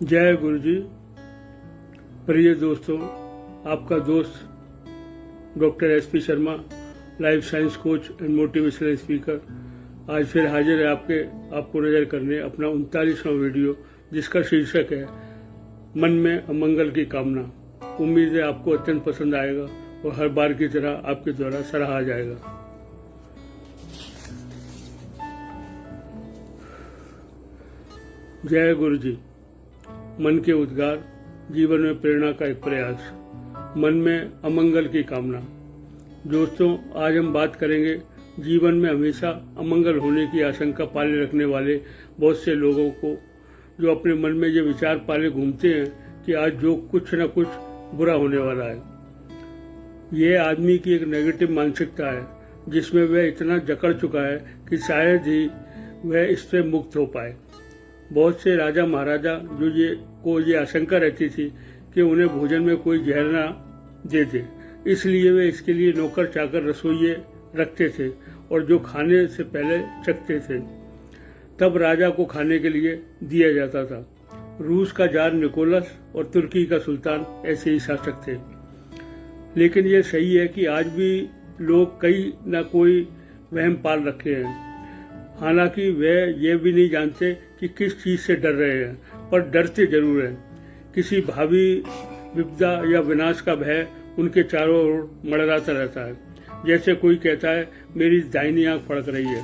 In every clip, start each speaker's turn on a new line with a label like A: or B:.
A: जय गुरु जी। प्रिय दोस्तों, आपका दोस्त doctor SP Sharma, life science coach and motivational speaker, आज फिर हाजिर है आपको नजर करने अपना 39वां वीडियो, जिसका शीर्षक है मन में अमंगल की कामना। उम्मीद है आपको अत्यंत पसंद आएगा और हर बार की तरह आपके द्वारा सराहा जाएगा। जय गुरु जी। मन के उद्गार, जीवन में प्रेरणा का एक प्रयास, मन में अमंगल की कामना। दोस्तों, आज हम बात करेंगे जीवन में हमेशा अमंगल होने की आशंका पाले रखने वाले बहुत से लोगों को, जो अपने मन में ये विचार पाले घूमते हैं कि आज जो कुछ न कुछ बुरा होने वाला है। यह आदमी की एक नेगेटिव मानसिकता है, जिसमें वह इतना जकड़ चुका है कि शायद ही वह इससे मुक्त हो पाए। बहुत से राजा महाराजा को ये आशंका रहती थी कि उन्हें भोजन में कोई जहर ना दे दे, इसलिए वे इसके लिए नौकर चाकर रसोइये रखते थे और जो खाने से पहले चखते थे तब राजा को खाने के लिए दिया जाता था। रूस का जार निकोलस और तुर्की का सुल्तान ऐसे ही शासक थे। लेकिन ये सही है कि आज भी लोग कई ना कोई वहम पाल रखे हैं, हालांकि वे ये भी नहीं जानते कि किस चीज से डर रहे हैं, पर डरते जरूर हैं। किसी भावी विपदा या विनाश का भय उनके चारों ओर मंडराता रहता है। जैसे कोई कहता है मेरी दाहिनी आंख फड़क रही है,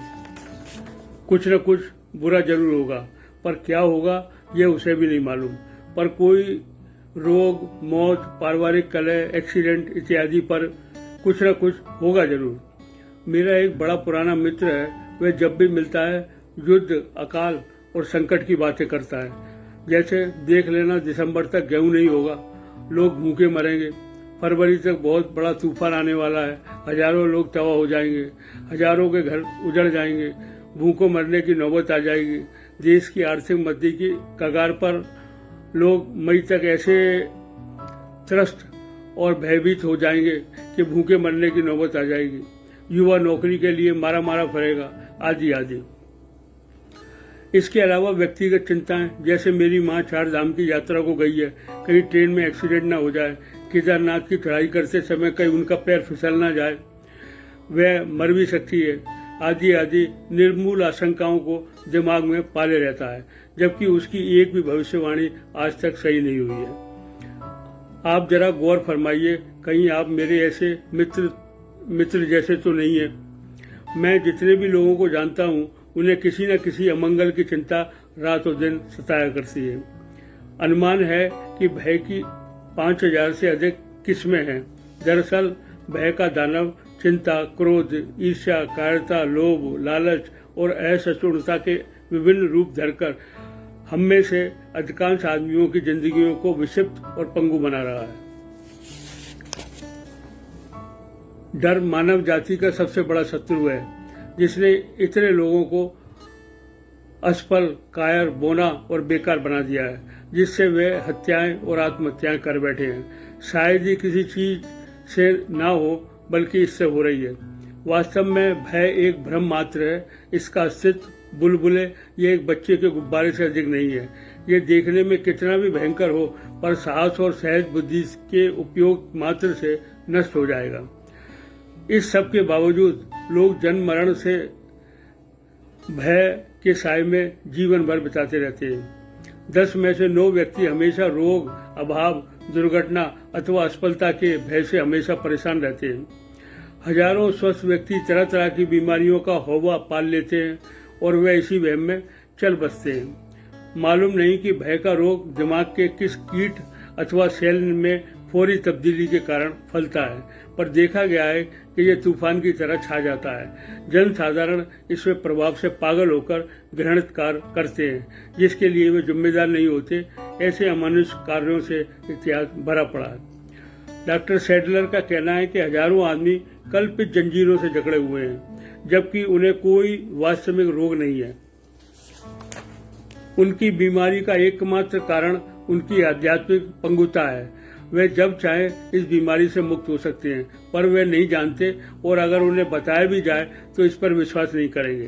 A: कुछ न कुछ बुरा जरूर होगा, पर क्या होगा यह उसे भी नहीं मालूम। पर कोई रोग, मौत, पारिवारिक कलह, एक्सीडेंट इत्यादि पर कुछ न कुछ होगा जरूर। मेरा एक बड़ा पुराना मित्र है, वह जब भी मिलता है युद्ध, अकाल और संकट की बातें करता है। जैसे देख लेना, दिसंबर तक गेहूं नहीं होगा, लोग भूखे मरेंगे, फरवरी तक बहुत बड़ा तूफान आने वाला है, हजारों लोग तबाह हो जाएंगे, हजारों के घर उजड़ जाएंगे, भूखों मरने की नौबत आ जाएगी, देश की आर्थिक मंदी की कगार पर लोग मई तक ऐसे त्रस्त और भयभीत हो जाएंगे कि भूखे मरने की नौबत आ जाएगी, युवा नौकरी के लिए मारा मारा फिरेगा, आदि आदि। इसके अलावा व्यक्तिगत चिंताएं, जैसे मेरी माँ 4 धाम की यात्रा को गई है, कहीं ट्रेन में एक्सीडेंट ना हो जाए, केदारनाथ की चढ़ाई करते समय कहीं उनका पैर फिसल ना जाए, वह मर भी सकती है, आदि आदि निर्मूल आशंकाओं को दिमाग में पाले रहता है, जबकि उसकी एक भी भविष्यवाणी आज तक सही नहीं हुई है। आप जरा गौर फरमाइए, कहीं आप मेरे ऐसे मित्र जैसे तो नहीं है। मैं जितने भी लोगों को जानता हूँ, उन्हें किसी न किसी अमंगल की चिंता रात और दिन सताया करती है। अनुमान है कि भय की 5000 से अधिक किस्में हैं। दरअसल भय का दानव चिंता, क्रोध, ईर्ष्या, कायरता, लोभ, लालच और असहिष्णुता के विभिन्न रूप धरकर हम में से अधिकांश आदमियों की जिंदगियों को विक्षिप्त और पंगु बना रहा है। डर मानव जाति का सबसे बड़ा शत्रु है, जिसने इतने लोगों को असफल, कायर, बोना और बेकार बना दिया है, जिससे वे हत्याएं और आत्महत्याएं कर बैठे हैं। शायद ही किसी चीज से ना हो, बल्कि इससे हो रही है। वास्तव में भय एक भ्रम मात्र है। इसका अस्तित्व बुलबुले ये एक बच्चे के गुब्बारे से अधिक नहीं है। ये देखने में कितना भी भयंकर हो, पर साहस और सहज बुद्धि के उपयोग मात्र से नष्ट हो जाएगा। इस सब के बावजूद लोग जन्म मरण से भय के साए में जीवन भर बिताते रहते हैं। 10 में से 9 व्यक्ति हमेशा रोग, अभाव, दुर्घटना अथवा असफलता के भय से हमेशा परेशान रहते हैं। हजारों स्वस्थ व्यक्ति तरह तरह की बीमारियों का हौवा पाल लेते हैं और वे इसी वहम में चल बसते हैं। मालूम नहीं कि भय का रोग दिमाग के किस कीट अथवा सेल में फौरी तब्दीली के कारण फैलता है, पर देखा गया है कि यह तूफान की तरह छा जाता है। जन साधारण इसमें प्रभाव से पागल होकर घृणित कार्य करते हैं, जिसके लिए वे जिम्मेदार नहीं होते। ऐसे अमानुष कार्यों से इतिहास भरा पड़ा है। डॉक्टर सैडलर का कहना है कि हजारों आदमी कल्पित जंजीरों से जकड़े हुए हैं, जबकि उन्हें कोई वास्तविक रोग नहीं है। उनकी बीमारी का एकमात्र कारण उनकी आध्यात्मिक पंगुता है। वे जब चाहे इस बीमारी से मुक्त हो सकते हैं, पर वे नहीं जानते, और अगर उन्हें बताया भी जाए तो इस पर विश्वास नहीं करेंगे।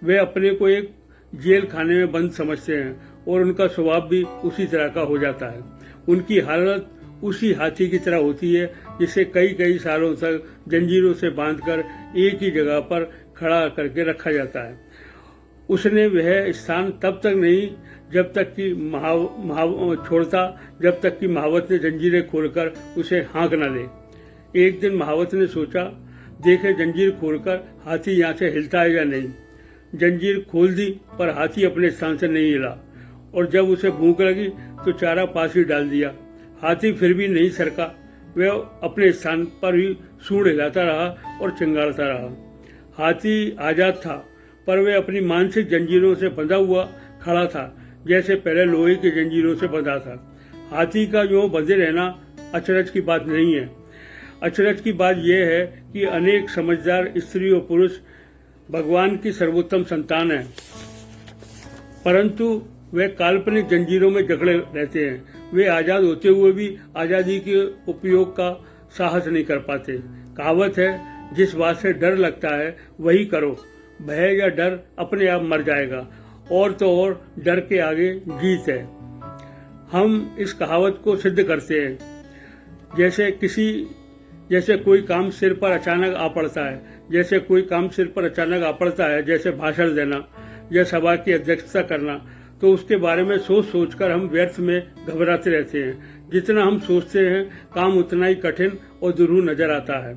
A: वे अपने को एक जेल खाने में बंद समझते हैं और उनका स्वभाव भी उसी तरह का हो जाता है। उनकी हालत उसी हाथी की तरह होती है जिसे कई कई सालों तक जंजीरों से बांधकर एक ही जगह पर खड़ा करके रखा जाता है। उसने वह स्थान तब तक नहीं जब तक कि छोड़ता जब तक कि महावत ने जंजीरें खोलकर उसे हाँक न ले। एक दिन महावत ने सोचा, देखे जंजीर खोलकर हाथी यहाँ से हिलता है या नहीं। जंजीर खोल दी पर हाथी अपने स्थान से नहीं हिला, और जब उसे भूख लगी तो चारा पास ही डाल दिया। हाथी फिर भी नहीं सरका, वह अपने स्थान पर ही सूंड हिलाता रहा और चिंगाड़ता रहा। हाथी आजाद था, पर वह अपनी मानसिक जंजीरों से बंधा हुआ खड़ा था, जैसे पहले लोहे की जंजीरों से बंधा था। हाथी का यूं बंधे रहना अचरज की बात नहीं है। अचरज की बात यह है कि अनेक समझदार स्त्री और पुरुष भगवान की सर्वोत्तम संतान है, परंतु वे काल्पनिक जंजीरों में जकड़े रहते हैं। वे आजाद होते हुए भी आजादी के उपयोग का साहस नहीं कर पाते। कहावत है, जिस बात से डर लगता है वही करो, भय या डर अपने आप मर जाएगा। और तो और डर के आगे जीत है। हम इस कहावत को सिद्ध करते हैं। जैसे कोई काम सिर पर अचानक आ पड़ता है, जैसे भाषण देना या सभा की अध्यक्षता करना, तो उसके बारे में सोचकर हम व्यर्थ में घबराते रहते हैं। जितना हम सोचते हैं काम उतना ही कठिन और दुरूह नजर आता है,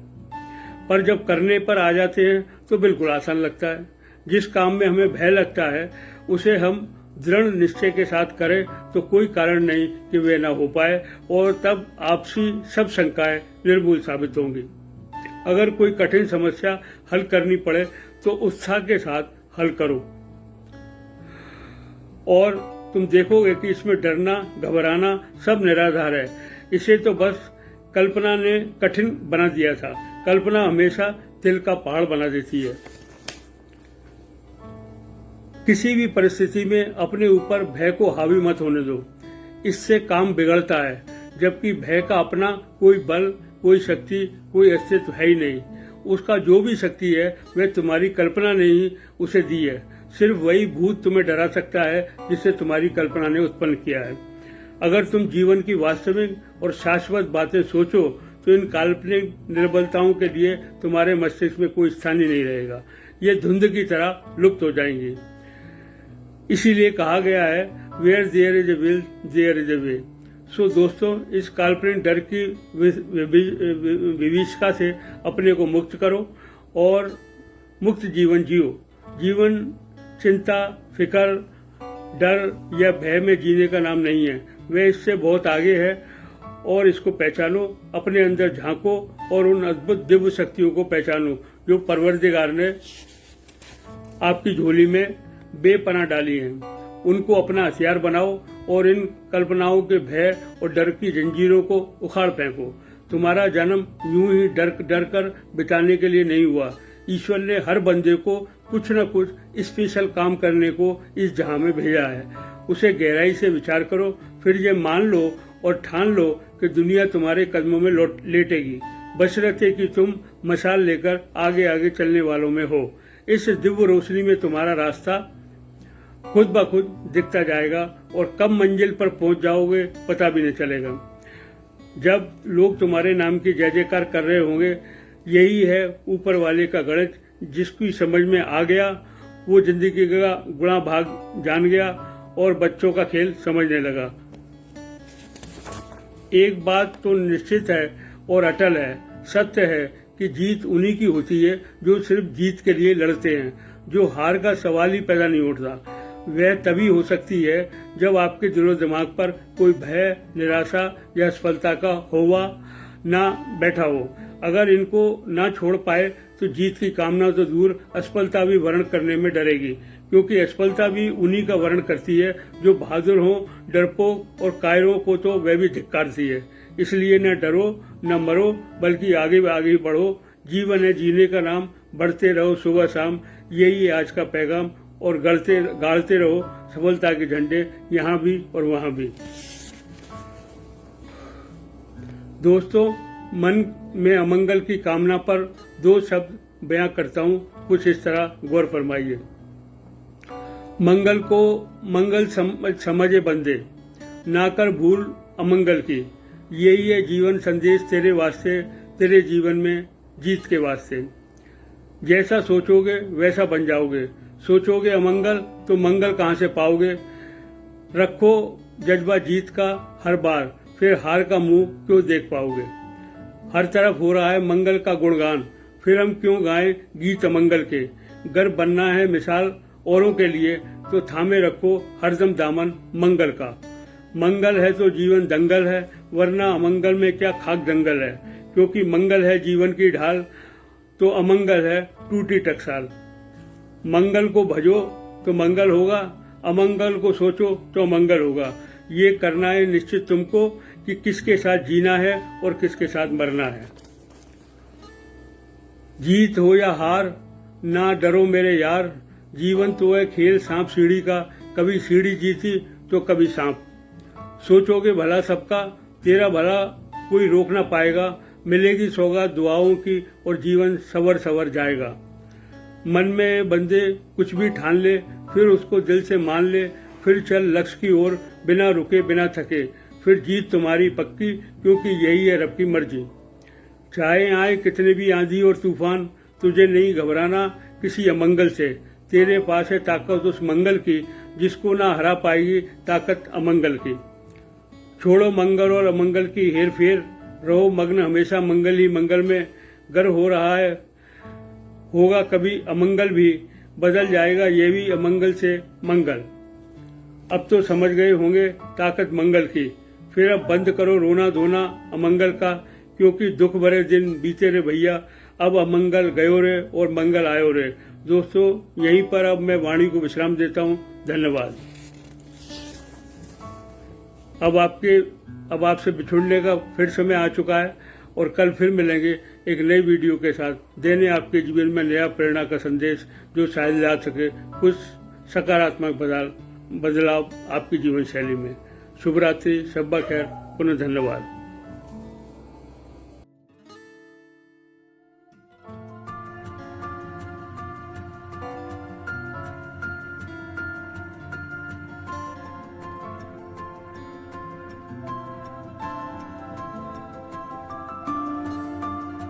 A: पर जब करने पर आ जाते हैं तो बिल्कुल आसान लगता है। जिस काम में हमें भय लगता है उसे हम दृढ़ निश्चय के साथ करें तो कोई कारण नहीं कि वे न हो पाए, और तब आपसी सब शंकाएं निर्मूल साबित होंगी। अगर कोई कठिन समस्या हल करनी पड़े तो उत्साह के साथ हल करो, और तुम देखोगे कि इसमें डरना घबराना सब निराधार है। इसे तो बस कल्पना ने कठिन बना दिया था। कल्पना हमेशा दिल का पहाड़ बना देती है। किसी भी परिस्थिति में अपने ऊपर भय को हावी मत होने दो, इससे काम बिगड़ता है। जबकि भय का अपना कोई बल, कोई शक्ति, कोई अस्तित्व है ही नहीं। उसका जो भी शक्ति है वह तुम्हारी कल्पना ने ही उसे दी है। सिर्फ वही भूत तुम्हें डरा सकता है जिसे तुम्हारी कल्पना ने उत्पन्न किया है। अगर तुम जीवन की वास्तविक और शाश्वत बातें सोचो तो इन काल्पनिक निर्बलताओं के लिए तुम्हारे मस्तिष्क में कोई स्थान ही नहीं रहेगा। ये धुंध की तरह लुप्त हो जाएंगी। इसीलिए कहा गया है, where there is a will there is a way. So दोस्तों, इस काल्पनिक डर की विभीषिका से अपने को मुक्त करो और मुक्त जीवन जियो। जीवन चिंता, फिकर, डर या भय में जीने का नाम नहीं है। वह इससे बहुत आगे है, और इसको पहचानो, अपने अंदर झांको और उन अद्भुत दिव्य शक्तियों को पहचानो जो परवरदिगार ने आपकी झोली में बेपनाह डाली हैं। उनको अपना हथियार बनाओ और इन कल्पनाओं के भय और डर की जंजीरों को उखाड़ फेंको। तुम्हारा जन्म यूं ही डर कर बिताने के लिए नहीं हुआ। ईश्वर ने हर बंदे को कुछ न कुछ स्पेशल काम करने को इस जहां में भेजा है। उसे गहराई से विचार करो, फिर ये मान लो और ठान लो कि दुनिया तुम्हारे कदमों में लेटेगी, बशर्ते कि तुम मशाल लेकर आगे आगे चलने वालों में हो। इस दिव्य रोशनी में तुम्हारा रास्ता खुद ब खुद दिखता जाएगा, और कब मंजिल पर पहुंच जाओगे पता भी नहीं चलेगा। जब लोग तुम्हारे नाम की जय जयकार कर रहे होंगे, यही है ऊपर वाले का गणित। जिसकी समझ में आ गया वो जिंदगी का गुणा भाग जान गया और बच्चों का खेल समझने लगा। एक बात तो निश्चित है और अटल है, सत्य है कि जीत उन्हीं की होती है जो सिर्फ जीत के लिए लड़ते हैं, जो हार का सवाल ही पैदा नहीं उठता। वह तभी हो सकती है जब आपके दिलो दिमाग पर कोई भय, निराशा या असफलता का होवा ना बैठा हो। अगर इनको ना छोड़ पाए तो जीत की कामना तो दूर, असफलता भी वर्ण करने में डरेगी, क्योंकि असफलता भी उन्हीं का वर्ण करती है जो बहादुर हों। डरपोक और कायरों को तो वह भी धिक्कारती है। इसलिए न डरो न मरो, बल्कि आगे आगे बढ़ो। जीवन है जीने का नाम, बढ़ते रहो सुबह शाम, यही है आज का पैगाम। और गाड़ते रहो सफलता के झंडे यहाँ भी और वहाँ भी। दोस्तों, मन में अमंगल की कामना पर 2 शब्द बयां करता हूँ, कुछ इस तरह गौर फरमाइए। मंगल को मंगल समझे बंदे, ना कर भूल अमंगल की। यही है जीवन संदेश तेरे वास्ते, तेरे जीवन में जीत के वास्ते। जैसा सोचोगे वैसा बन जाओगे, सोचोगे अमंगल तो मंगल कहाँ से पाओगे। रखो जज्बा जीत का हर बार, फिर हार का मुंह क्यों देख पाओगे। हर तरफ हो रहा है मंगल का गुणगान, फिर हम क्यों गाएं गीत अमंगल के। गर्व बनना है मिसाल औरों के लिए, तो थामे रखो हरदम दामन मंगल का। मंगल है तो जीवन दंगल है, वरना अमंगल में क्या खाक जंगल है। क्योंकि मंगल है जीवन की ढाल, तो अमंगल है टूटी टकसाल। मंगल को भजो तो मंगल होगा, अमंगल को सोचो तो अमंगल होगा। ये करना है निश्चित तुमको कि किसके साथ जीना है और किसके साथ मरना है। जीत हो या हार ना डरो मेरे यार, जीवन तो है खेल सांप सीढ़ी का। कभी सीढ़ी जीती तो कभी सांप। सोचोगे भला सबका, तेरा भला कोई रोक ना पाएगा। मिलेगी सौगात दुआओं की और जीवन सवर सवर जाएगा। मन में बंदे कुछ भी ठान ले, फिर उसको दिल से मान ले। फिर चल लक्ष्य की ओर बिना रुके बिना थके, फिर जीत तुम्हारी पक्की, क्योंकि यही है रब की मर्जी। चाहे आए कितने भी आंधी और तूफान, तुझे नहीं घबराना किसी अमंगल से। तेरे पास है ताकत उस मंगल की, जिसको ना हरा पाएगी ताकत अमंगल की। छोड़ो मंगल और अमंगल की हेर फेर, रहो मग्न हमेशा मंगल ही मंगल में। गर हो रहा है होगा कभी अमंगल भी, बदल जाएगा ये भी अमंगल से मंगल। अब तो समझ गए होंगे ताकत मंगल की, फिर अब बंद करो रोना धोना अमंगल का। क्योंकि दुख भरे दिन बीते रे भैया, अब अमंगल गयो रे और मंगल आयो रे। दोस्तों यहीं पर अब मैं वाणी को विश्राम देता हूँ। धन्यवाद। अब आपसे बिछुड़ने का फिर समय आ चुका है और कल फिर मिलेंगे एक नई वीडियो के साथ, देने आपके जीवन में नया प्रेरणा का संदेश, जो शायद ला सके कुछ सकारात्मक बदलाव आपकी जीवन शैली में। शुभ रात्रि, शब्बा खैर, पुनः धन्यवाद।